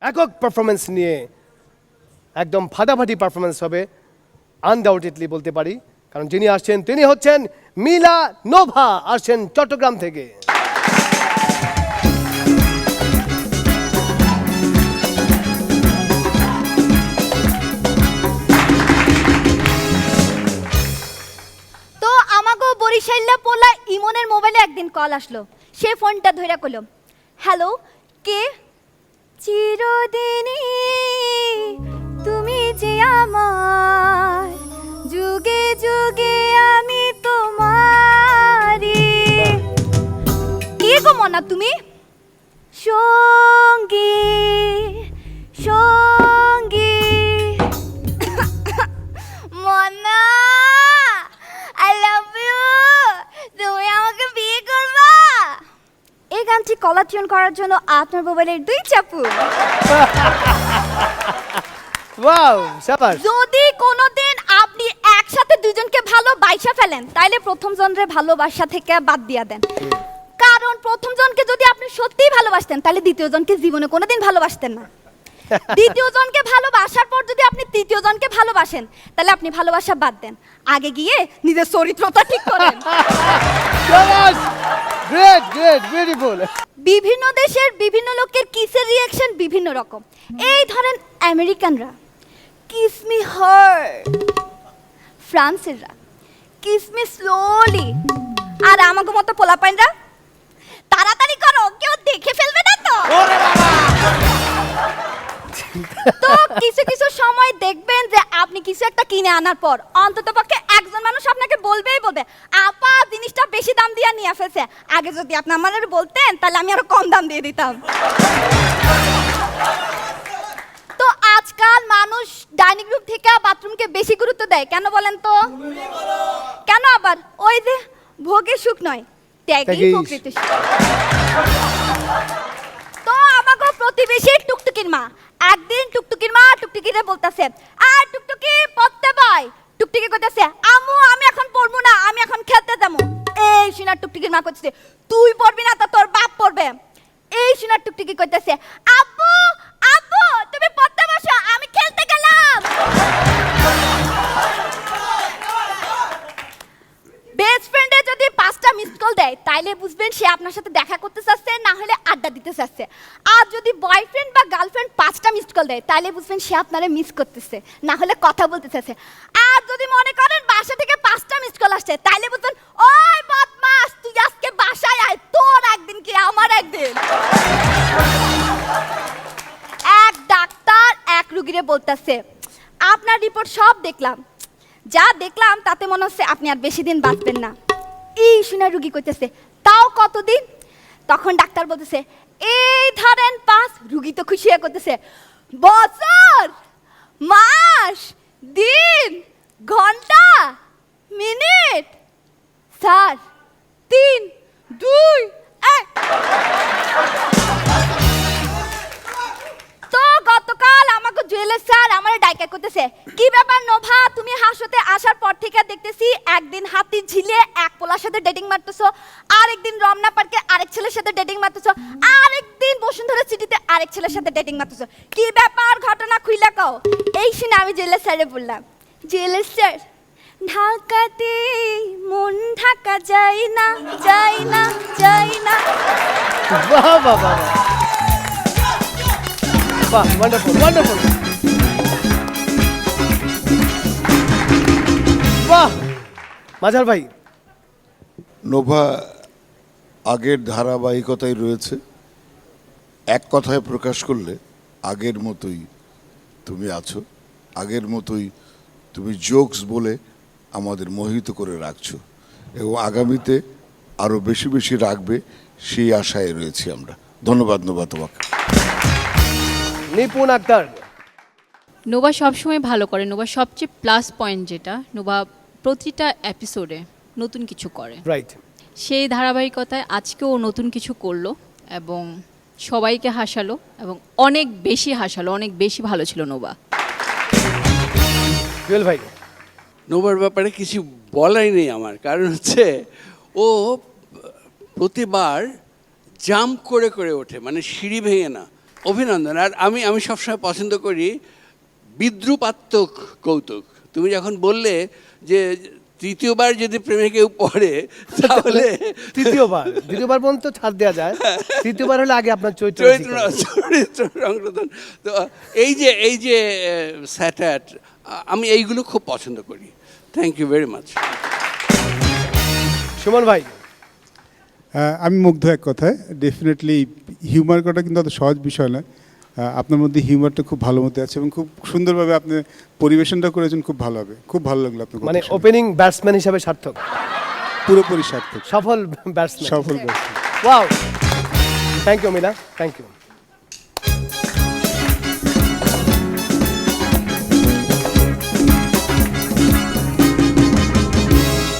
একক পারফরমেন্স নিয়ে একদম ফাটাফাটি পারফরমেন্স হবে আনডাউটেডলি বলতে পারি, কারণ যিনি আসছেন তিনি হচ্ছেন মিলা নোভা, আসছেন চট্টগ্রাম থেকে। তো আমাগো বরিশাইল্লা পোলা ইমনের মোবাইলে একদিন কল আসলো। সে ফোনটা ধইরা কইল, হ্যালো কে? চিরদিনই তুমি যে আমার, যুগে যুগে আমি তোমারি। কে গো মনা তুমি? সঙ্গী সঙ্গী মনা, আই লাভ ইউ, তুমি আমাকে বিয়ে করবা? এই গানটি কলার টিউন করার জন্য আপনার মোবাইলের 2 চাপু। ওয়াও, শাবাশ। যদি কোনোদিন আপনি একসাথে দুজনকে ভালোবাসা ফেলেন, তাইলে প্রথম জনরে ভালোবাসা থেকে বাদ দিয়া দেন। কারণ প্রথম জনকে যদি আপনি সত্যিই ভালোবাসতেন, তাহলে দ্বিতীয় জনকে জীবনে কোনোদিন ভালোবাসতেন না। দ্বিতীয় জনকে ভালোবাসার পর যদি আপনি তৃতীয় জনকে ভালোবাসেন, তাহলে আপনি ভালোবাসা বাদ দেন, আগে গিয়ে নিজের চরিত্রটা ঠিক করেন। শাবাশ, গ্রেট গ্রেট, বিউটিফুল। বিভিন্ন দেশের বিভিন্ন লোকের কিসের রিঅ্যাকশন বিভিন্ন রকম। এই ধরেন আমেরিকানরা কিস মি হার্ড, ফ্রান্সেররা কিস মি স্লোলি, আর আমাকে মতো পোলাপাইনরা তাড়াতাড়ি করো, কেউ দেখে ফেলবে না তো। তো কিছু কিছু সময় দেখবেন যে আপনি কিছু একটা কিনে আনার পর অন্ততপক্ষে একজন মানুষ আপনাকে বলবেই বলবে, আপা জিনিসটা বেশি দাম দিয়ে নিয়ে ফেলছে, আগে যদি আপনি আমাদের বলতেন তাহলে আমি আরো কম দাম দিয়ে দিতাম। তো আজকাল মানুষ ডাইনিং রুম থেকে বাথরুমকে বেশি গুরুত্ব দেয়, কেন বলেন তো? কেন আবার? ওই যে ভোগে সুখ নয়, ত্যাগই প্রকৃত সুখ। তো আমাকে প্রতিবেশী টুকটুকির মা একদিন টুকটুকির মা টুকটুকিরে বলতেছে, আর টুকটুকি পড়তে বই। টুকটুকি কইতাছে, আম্মু আমি এখন পড়বো না, আমি এখন খেলতে যাবো। এই শুনা টুকটুকির মা কইতেছে, তুই পড়বি না তো তোর বাপ পড়বে। এই শুনা টুকটুকি কইতেছে, আব্বু আব্বু তুমি পড়তে বসো, আমি খেলতে গেলাম। বেস্ট ফ্রেন্ডে যদি 5টা মিসড কল দেয়, তাইলে বুঝবেন সে আপনার সাথে দেখা করতে চাচ্ছে, না হলে আড্ডা দিতে চাচ্ছে। আর যদি বয়ফ্রেন্ড বা গার্লফ্রেন্ড 5টা মিসড কল দেয়, তাইলে বুঝবেন সে আপনারে মিস করতেছে, না হলে কথা বলতে চাচ্ছে। আর যদি মনে করেন বাসা থেকে 5টা মিসড কল আসছে, তাইলে বুঝবেন ওই বদমাস তুই আজকে বাসায় আয়, তোর একদিন কি আমার একদিন। এক ডাক্তার এক রোগীরে বলতেছে, আপনার রিপোর্ট সব দেখলাম, যা দেখলাম তাতে মনে হচ্ছে আপনি আর বেশি দিন বাঁচবেন না। এই শুনে রুগী কইতেছে, তাও কতদিন? তখন ডাক্তার বলতেছে, এই ধরেন 5। রুগী তো খুশি হয়ে করতেছে, বছর, মাস, দিন, ঘন্টা, মিনিট। স্যার 3, 2, 1। তো গতকাল আমাকে জুয়েলার স্যার আমার ডাইকা করতেছে, কি ব্যাপার নোভা, তুমি হাসতে আসার পর থেকে দেখতেছি একদিন হাতি ঝিলে এক পোলার সাথে ডেটিং মারতেছো, আরেকদিন রমনা পার্কে আরেক ছেলের সাথে ডেটিং মারতেছো, আরেকদিন বসুন্ধরা সিটিতে আরেক ছেলের সাথে ডেটিং মারতেছো, কি ব্যাপার ঘটনা খুইলা কও। এই শুনে আমি জুয়েলার স্যারে বললাম, জুয়েলার স্যার ঢাকাতে মন ঢাকা যায় না যায় না যায় না। বাহ বাহ বাহ, বাহ, ওয়ান্ডারফুল ওয়ান্ডারফুল, বাহ। মাজার ভাই, নোভা আগের ধারাবাহিকতায় রয়েছে, এক কথায় প্রকাশ করলে আগের মতোই তুমি আছো, আগের মতোই তুমি জোকস বলে আমাদের মোহিত করে রাখছো, এবং আগামীতে আরও বেশি বেশি রাখবে সেই আশায় রয়েছি আমরা। ধন্যবাদ নোভা তোমাকে। নিপুণ আক্তার। নোভা সবসময় ভালো করে। নোভা সবচেয়ে প্লাস পয়েন্ট যেটা, নোভা প্রতিটা এপিসোডে নতুন কিছু করে। রাইট। সেই ধারাবাহিকতায় আজকেও নতুন কিছু করলো এবং সবাইকে হাসালো এবং অনেক বেশি হাসালো, অনেক বেশি ভালো ছিল নোভা। জুয়েল ভাই, নোভার ব্যাপারে কিছু বলাই নেই আমার, কারণ হচ্ছে ও প্রতিবার জাম্প করে করে ওঠে, মানে সিঁড়ি ভেঙে না। অভিনন্দন। আর আমি সবসময় পছন্দ করি বিদ্রুপাত্মক কৌতুক। তুমি যখন বললে যে তৃতীয়বার যদি প্রেমে কেউ পড়ে তাহলে দ্বিতীয়বার পর্যন্ত ছাড় দেওয়া যায়, তৃতীয়বার হলে আগে আপনার চরিত্র চরিত্র সংশোধন। তো এই যে স্যাটার, আমি এইগুলো খুব পছন্দ করি। Thank you very much. Suman ভাই, আমি মুগ্ধ এক কথায়। ডেফিনেটলি হিউমার করাটা কিন্তু অত সহজ বিষয় নয়। আপনার মধ্যে হিউমারটা খুব ভালো মধ্যে আছে এবং খুব সুন্দরভাবে আপনি পরিবেশনটা করেছেন, খুব ভালোভাবে, খুব ভালো লাগলো আপনার মানে ওপেনিং ব্যাটসম্যান হিসাবে সার্থক, পুরোপুরি সার্থক, সফল ব্যাটসম্যান, সফল batsman. Wow, thank you Mila, thank you.